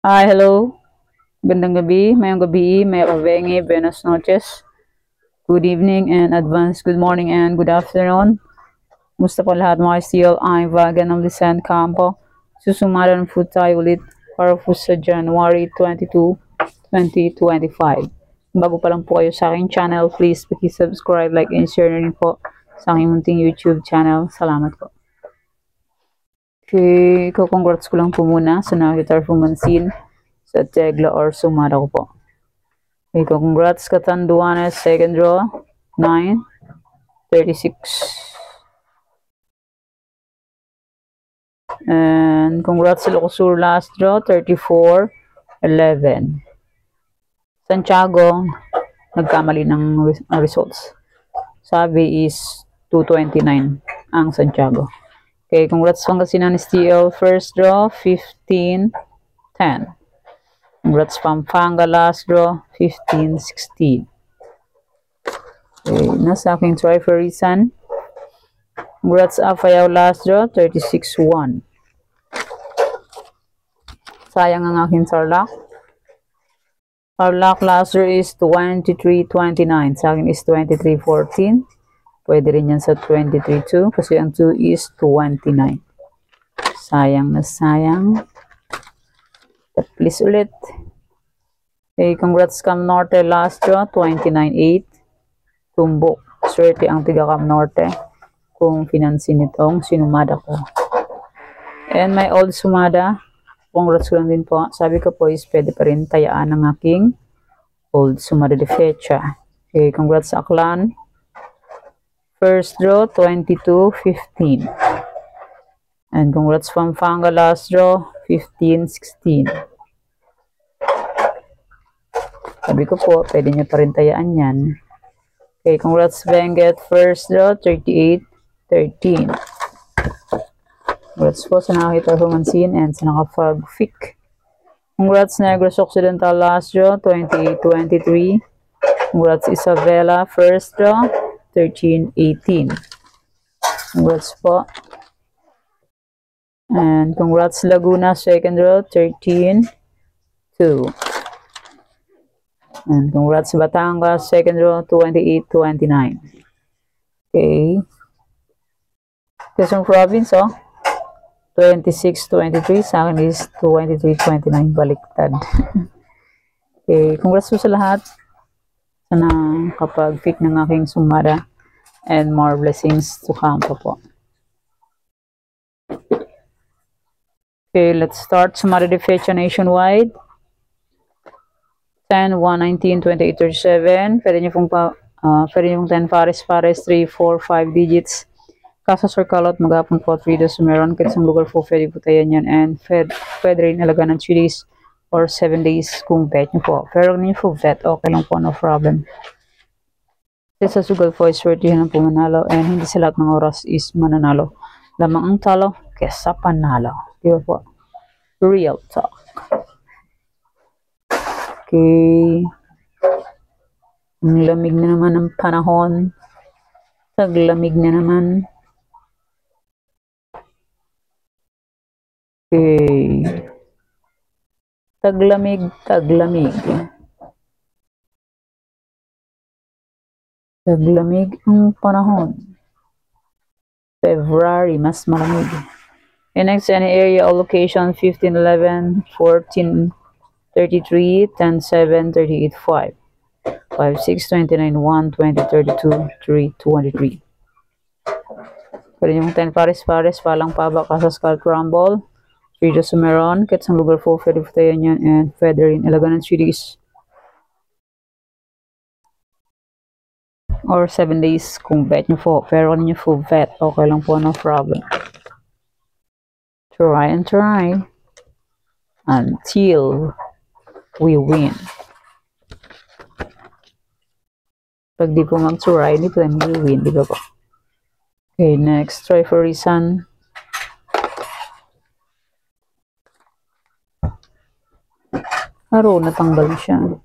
Hi, hello. Gandang gabi, mayong gabi, may kabengi, buenas noches. Good evening and advance good morning and good afternoon. Musta po lahat mga still, I'm Vagan ng Lisan Campo. Susumaran po tayo ulit para po sa January 22, 2025. Bago pa lang po kayo sa aking channel, please subscribe, like, and share na rin po sa aking munting YouTube channel. Salamat po. Okay, congrats ko lang po muna sa nakita performance sa Tegla or Sumara ko po. Okay, congrats Katanduanes, second draw, 9, 36. And congrats sa Locosur last draw, 34, 11. Santiago, nagkamali ng results. Sabi is 229 ang Santiago. Okay, congrats Pangasinan STL, first draw, 15, 10. Congrats Pampanga last draw, 15, 16. Okay, nasa aking try for reason. Congrats Afayaw last draw, 36, 1. Sayang ang aking Tarlac. Tarlac last draw is 23, 29. Sa akin is 23, 14. Pwede rin yan sa 23, 2 kasi ang 2 is 29. Sayang na sayang. But please ulit. Okay, congrats Cam Norte last draw, 29, 8. Tumbok. Swerte ang tiga Cam Norte kung finansin itong sinumada ko. And my old sumada, congrats ko lang din po. Sabi ko po is pwede pa rin tayaan ng aking old sumada de fecha. Okay, congrats sa Aklan. First draw, 22, 15. And congrats Pampanga last draw, 15, 16. Sabi ko po, pwede nyo pa rin tayaan yan. Okay, congrats Benguet, first draw, 38, 13. Congrats po sa nakakita Humansin and sa nakapag-fic. Congrats Negros Occidental last draw, 28, 23. Congrats Isabela, first draw, 13, 18. Congrats po. And congrats Laguna, second draw, 13, 2. And congrats Batangas, second row, 28, 29. Okay. Quezon Province, 26, 23. Sa akin is 23, 29. Baliktad. Okay. Congrats po sa lahat. Sana kapag pick ng aking sumara. And more blessings to come po. Okay. Let's start. Sumara de fecha nationwide. 10, 1, 19, 28, 37. Pwede nyo pong 10 pares, 3, 4, 5 digits. Kaso circle out, magapon po 3 dos meron. Kahit isang lugar po, pwede po tayo yan. And pwede rin alaga ng 2 days or 7 days kung bet nyo po. Pero kung nyo po bet, okay lang po, no problem. Kasi sa sugal po, is worth yun ang pumanalo. And hindi sa lahat ng oras is mananalo. Lamang ang talo, kesa panalo. Di ba po? Real talk. Okay. Ang lamig na naman ng panahon. Taglamig na naman. Okay. Taglamig, taglamig. Taglamig ang panahon. February, mas malamig. And next, any area or location, 15, 11, 14, 33, 10, 7, 38, 5, 5, 6, 29, 1, 20, 32, 3, 23. Pwede yung 10 pares, palang paba, kasas, rumble, 3 dos meron, kahit sa lugar po, pwede po tayo yan, and pwede rin ilaga ng 3 days. Or 7 days kung bet nyo po. Pero kung nyo po bet, okay lang po, no problem. Try and try. Until we win. Pag di po mag-try, hindi po tayo mag-win, di ba po? Okay, next, try for reason. Aro, natanggal siya.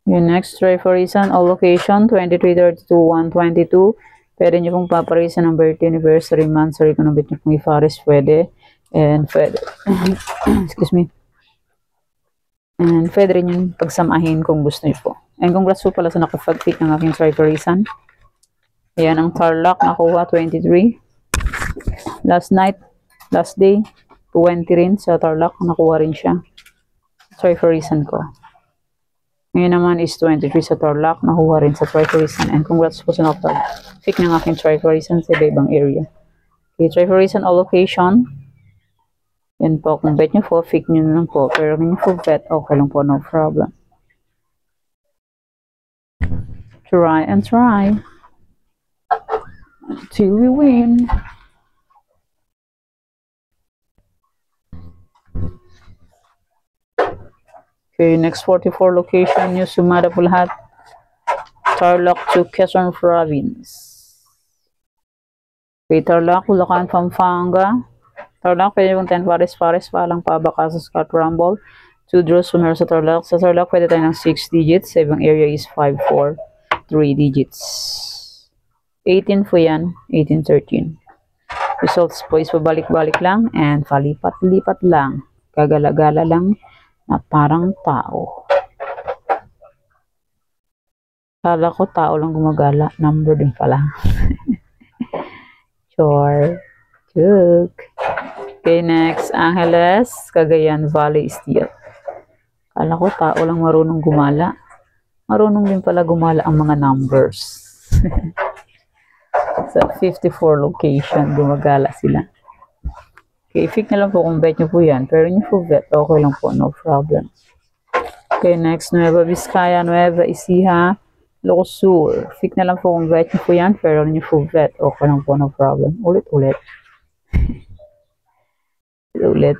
Yung next, try for reason, all location, 23, 32, 1, 22. Pwede nyo pong paparisan ng birthday, anniversary, month, sorry kung nabit nyo pong i-faris, pwede. And pwede, excuse me. And pwede rin yung pagsamahin kung gusto niyo po. And congrats po pala sa nakapag-pick ng aking triferisan. Ayan ang Tarlac, nakuha 23. Last night, last day, 20 rin sa Tarlac, nakuha rin siya. Triferisan ko. Ngayon naman is 23 sa Tarlac, nakuha rin sa triferisan. And congrats po sa nakapag-pick ng aking triferisan sa ibang area. Okay, triferisan allocation. Yan po, kung bet nyo po, pick nyo na lang po. Pero kung nyo po bet, okay lang po, no problem. Try and try. Until we win. Okay, next 44 location nyo, sumada po lahat. Tarlac to Quezon Province. Okay, Tarlac, Bulacan, Pampanga. Tarlac, pwede yung 10 pares-pares pa lang pabaka sa Scott Rumble. 2 draws sumero sa Tarlac. Sa Tarlac, pwede tayo ng 6 digits. Sa ibang area is 5, 4, 3 digits. 18 po yan. 18, 13. Results po is pabalik-balik lang and palipat-lipat lang. Gagala-gala lang na parang tao. Kala ko tao lang gumagala. Number din pala. Sure. Joke. Okay, next. Angeles, Cagayan Valley Steel. Kala ko tao lang marunong gumala. Marunong din pala gumala ang mga numbers. Sa 54 location, gumagala sila. Okay, pick na lang po kung bet nyo po yan. Pero nyo po bet, okay lang po, no problem. Okay, next, Nueva Vizcaya, Nueva Ecija, Ilocos Sur. Pick na lang po kung bet nyo po yan. Pero nyo po bet, okay lang po, no problem. Ulit-ulit. Ulit.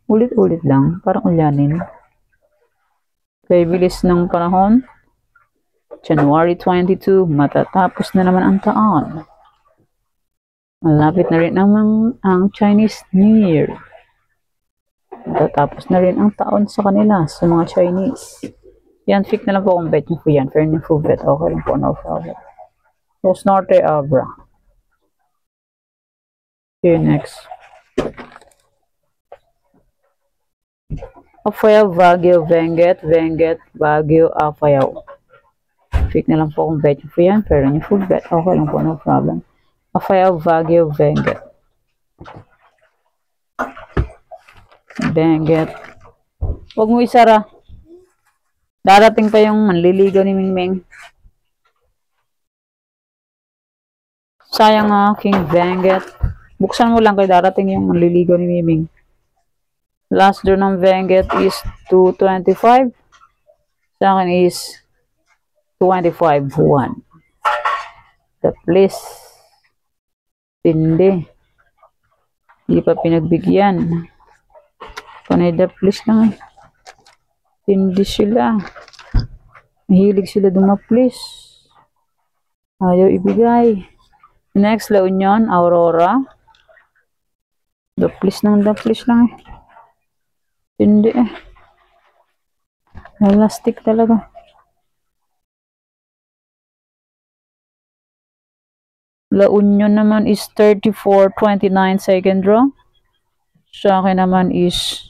Ulit-ulit lang. Parang ulyanin. Okay, bilis ng panahon. January 22, matatapos na naman ang taon. Malapit na rin naman ang Chinese New Year. Matatapos na rin ang taon sa kanila, sa mga Chinese. Yan, pick na lang po kung bet nyo po yan. Fair nyo po bet, okay lang po, no problem. Los Norte Abra. Okay, next. Apayao, Baguio, Benguet, Benguet, Baguio, Apayao. Pick na lang po kung bet nyo po yan. Pero nyo po bet, okay lang po, no problem. Apayao, Baguio, Benguet. Benguet. Huwag mo isara. Darating pa yung manliligaw ni Mingming. Sayang nga, King Benguet. Buksan mo lang kay darating yung manliligaw ni Miming. Last draw ng Benguet is 225. Sa akin is 25-1. The please. Hindi. Hindi pa pinagbigyan. Panay the please lang. Hindi sila. Mahilig sila dumaplis. Ayaw ibigay. Next, La Union, Aurora. The please lang eh. Hindi eh. Elastic talaga. La Union naman is 34-29 second draw. Sa akin naman is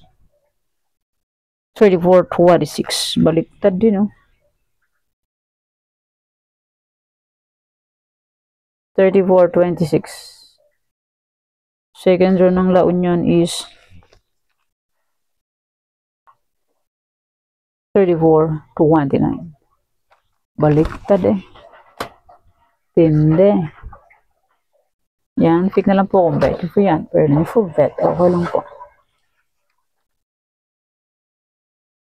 34-26. Baliktad din, oh. 34-26. Second draw ng La Union is 34-29. Baliktad eh. Tindi. Yan, pick na lang po kung bet. Ito yan. Pero na full bet. Okay lang po.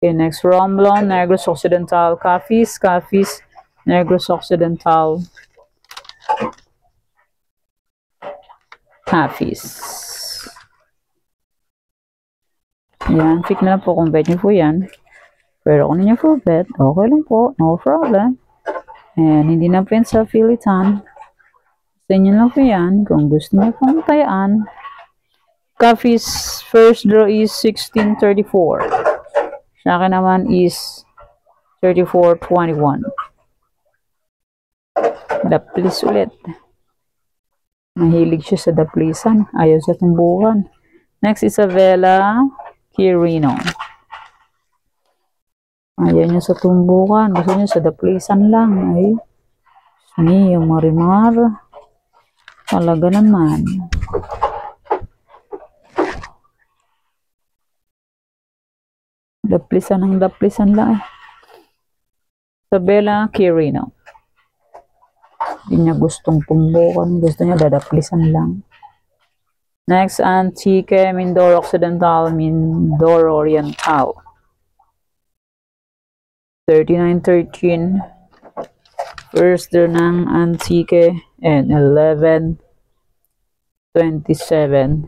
Okay, next. Romblon, Negros Occidental, Cafis, Negros Occidental, Cafis. Yan, pick na lang po kung bet nyo po yan. Pero kung nyo full bet, okay lang po. No problem. And hindi na po sa Philitan. Sa inyo lang po yan. Kung gusto nyo pong tayaan. Cafis first draw is 16-34. Sa akin naman is 34-21. The please ulit. Mahilig siya sa daplisan. Ayaw sa tumbukan. Next, Isabella Quirino. Ayaw niya sa tumbukan. Gusto niya sa daplisan lang. Ay, yung Marimar. Talaga naman. Daplisan ang daplisan lang. Isabella Quirino. Hindi niya gustong tumbukan. Gusto niya dadaplisan lang. Next, Antique Mindoro Occidental, Mindoro Oriental. 3913. First draw ng Antique and 1127.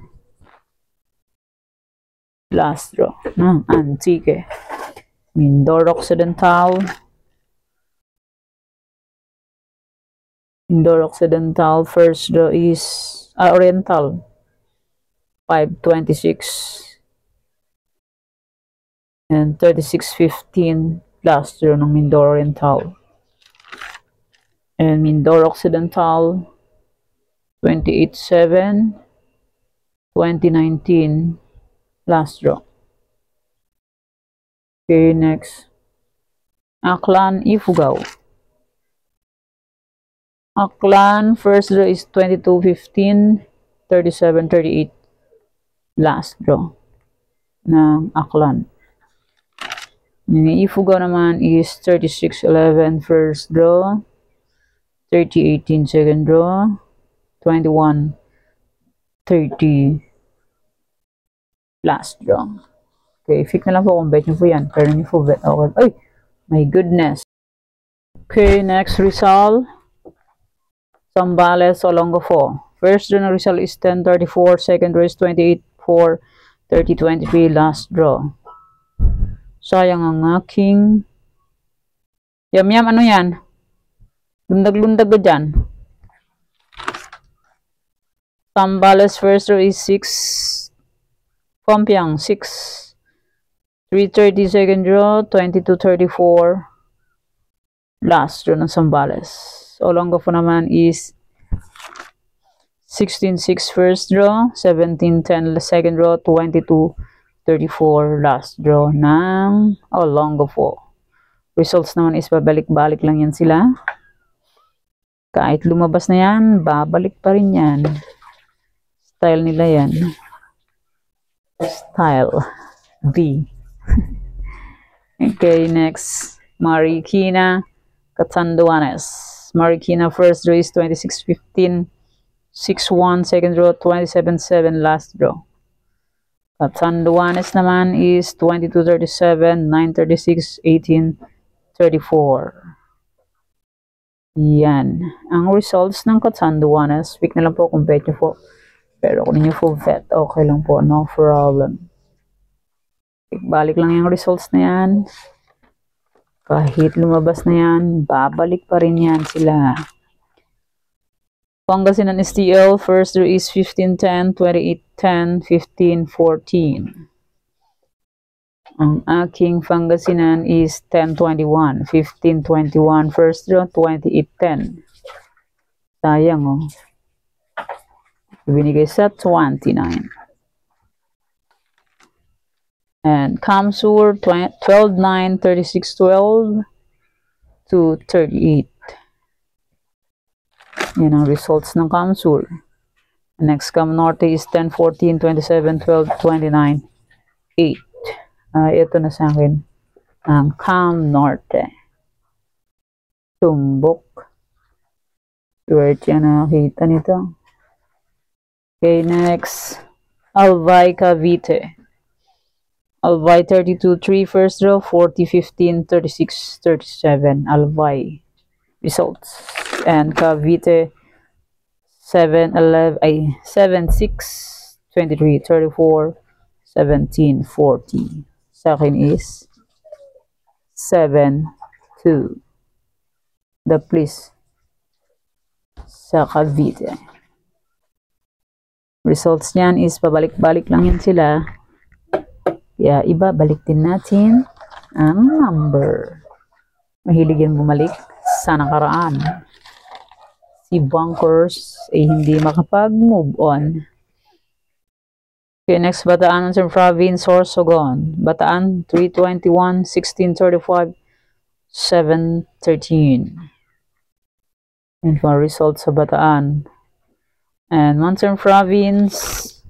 Last draw ng Antique. Mindoro Occidental. Mindoro Occidental. First draw is Oriental. 526. And 3615. Last draw ng Mindoro Oriental. And Mindoro Occidental. 287. 2019. Last draw. Okay, next. Aklan Ifugao. Aklan, first draw is 2215, 3738. Last draw ng Aklan. Yung Ifugao naman is 3611 first draw, 3018 second draw, 2130 last draw. Okay, pick na lang po kung bet nyo po yan. Pero nyo po bet. Okay. Ay, my goodness. Okay, next Rizal. Zambales, Olongo 4. First draw na Rizal is 1034. Second draw is 284. 3023. Last draw. Sayang ang aking. Yam, ano yan? Lundag-lundag ka dyan. Zambales, first draw is 6. Pampiang, 6. 330 second draw. 2234. Last draw ng Zambales. Olongo po naman is 16-6 first draw, 17-10 second draw, 22-34 last draw ng Olongo po. Results naman is babalik-balik lang yan sila. Kahit lumabas na yan, babalik pa rin yan. Style nila yan. Style D. Okay, next. Marikina Catanduanes. Marikina first draw is 26-15, 6-1 second draw, 27-7 last draw. Catanduanes naman is 22-37, 9-36, 18-34. Yan. Ang results ng Catanduanes, pick na lang po kung bet nyo po. Pero kung ninyo po bet, okay lang po, no problem. Balik lang yung results na yan. Kahit lumabas na yan, babalik pa rin yan sila. Pangasinan STL, first draw is 15-10, 28-10, 15-14. Ang aking Pangasinan is 10-21, 15-21, first draw, 28-10. Sayang oh. Binigay sa 29. And Kamsur 12-9, 36-12 to 38. Yan ang results ng Kamsur. Next Cam Norte is 10-14, 27-12, 29, 8. Ito na sa akin ang Cam Norte. Tumbok. Swerte yan nakakita nito. Okay, next. Albay Cavite. Albay 32-3 first draw, 40-15, 36-37. Albay results. And Cavite 7-11, 7-6, 23, 34, 17, 40. Sa akin is 7-2. The please sa Cavite. Results niyan is pabalik-balik lang yan sila. Kaya iba, balik din natin ang number. Mahilig yan bumalik sa nakaraan. si Bunkers ay hindi makapag-move on. Okay, next, Bataan Northern Province, Sorsogon. Bataan, 321, 1635, 713. And for results sa Bataan. And Northern Province,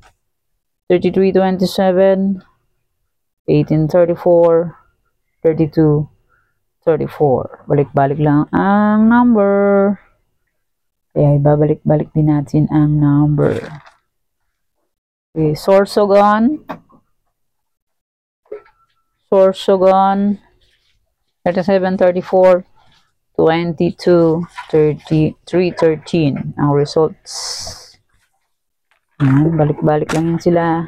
3327, 1834, 3234. Balik-balik lang ang number. Kaya ibabalik-balik din natin ang number. Okay, Sorsogon, 3734, 22, 3313 ang results. Balik-balik lang yan sila.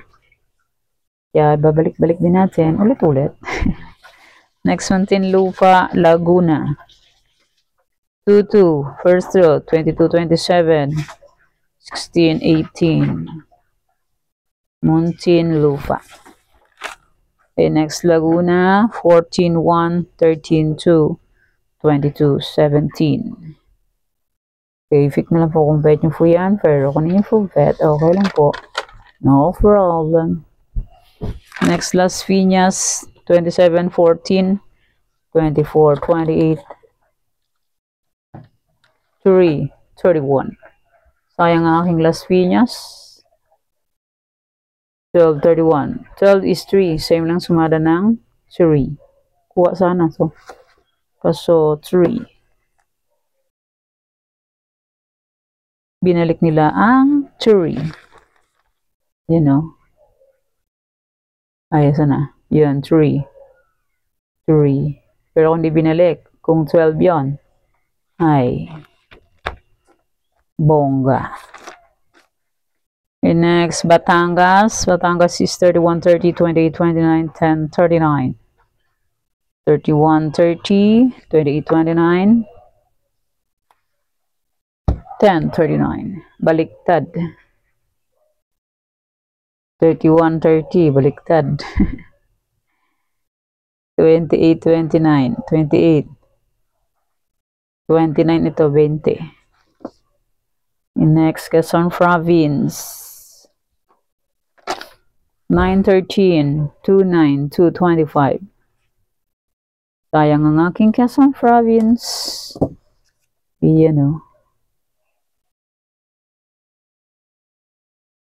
Kaya babalik-balik din natin ulit-ulit. Next, Muntinlupa, Laguna. 22, first row, 2227, 1618. Muntinlupa. Okay, next, Laguna, 14-1, 13-2, 22-17. Okay, fix na lang po kung bet nyo po yan. Pero kung hindi po bet, okay lang po. No problem. Next, Las Piñas, 27-14, 24-28, 3-31. Sayang ang aking Las Piñas. 12-31. 12 is 3. Same lang sumada ng 3. Kuha sana to. Kaso 3. Binalik nila ang 3. You know. Ay, sana. Yun, 3. 3. Pero kung di binalik, kung 12 yon, ay bongga. Okay, next, Batangas. Batangas is 31-30, 28-29, 10-39. 31-30, 28-29, 10-39. Baliktad. 31-30, baliktad. 28-29, 28. 29 ito, 20. Next, Quezon Province. 9-13, 2-9, 2-25. Sayang ang aking Quezon Province. Yan o.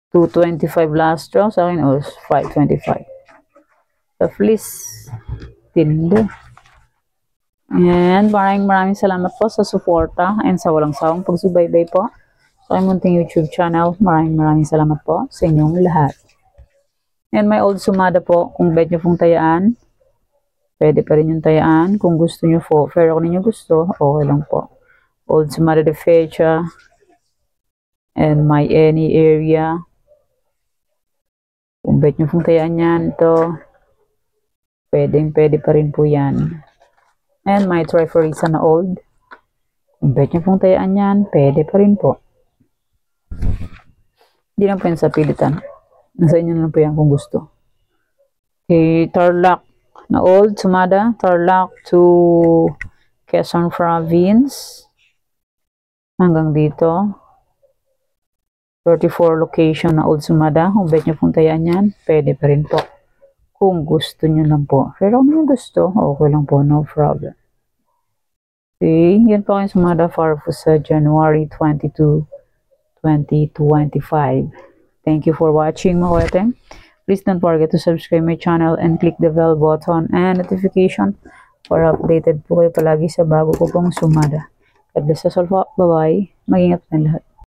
225 last draw. Sa akin, 525. At least, tindi. And maraming salamat po sa suporta and sa walang sawang pagsubaybay po sa aking munting YouTube channel. Maraming salamat po sa inyong lahat. And may old sumada po. Kung bet nyo pong tayaan, pwede pa rin yung tayaan. Kung gusto nyo po. Pero kung ninyo gusto, okay lang po. Old sumada de fecha. And my any area. Kung bet nyo pong tayaan yan, ito. Pwede pa rin po yan. And my try for isa na old. Kung bet nyo pong tayaan yan, pwede pa rin po. Hindi lang po yan sa pilitan. Nasa inyo na lang po yan kung gusto. Okay, Tarlac na old, sumada. Tarlac to Quezon Province. Hanggang dito. 34 location na old sumada. Kung bet nyo pong tayaan yan, pwede pa rin po. Kung gusto nyo lang po. Pero kung nyo gusto, okay lang po. No problem. Okay, yan po yung sumada para po sa January 22, 2025. Thank you for watching, mga kuwete. Please don't forget to subscribe my channel and click the bell button and notification para updated po kayo palagi sa bago ko pong sumada. God bless us all po. Bye-bye. Mag-ingat na lahat.